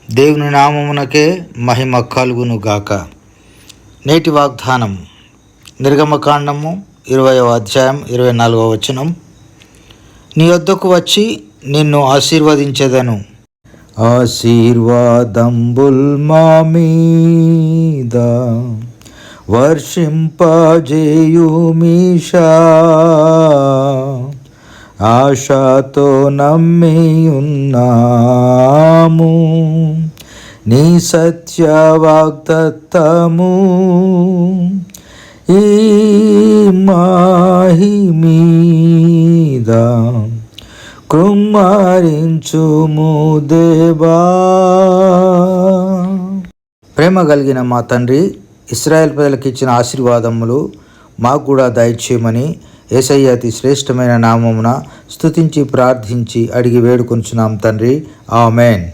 దేవుని నామమునకే మహిమ కలుగును గాక. నేటి వాగ్దానం నిర్గమకాండము 20వ అధ్యాయం 24వ వచనం. నీ వద్దకు వచ్చి నిన్ను ఆశీర్వదించెదను. ఆశీర్వాదంబుల్ మా మీద వర్షింపజేయుమీషా, ఆశతో నమ్మియున్నాము నీ సత్య వాగ్దత్తము. ఈ మాహి మీద కృమ్మరించుము దేవా. ప్రేమ కలిగిన మా తండ్రి, ఇశ్రాయేల్ ప్రజలకు ఇచ్చిన ఆశీర్వాదములు మాకు కూడా దయచేయమని యేసయ్య అతి శ్రేష్టమైన నామమున స్తుతించి ప్రార్థించి అడిగి వేడుకొంచున్నాం తండ్రి. ఆమెన్.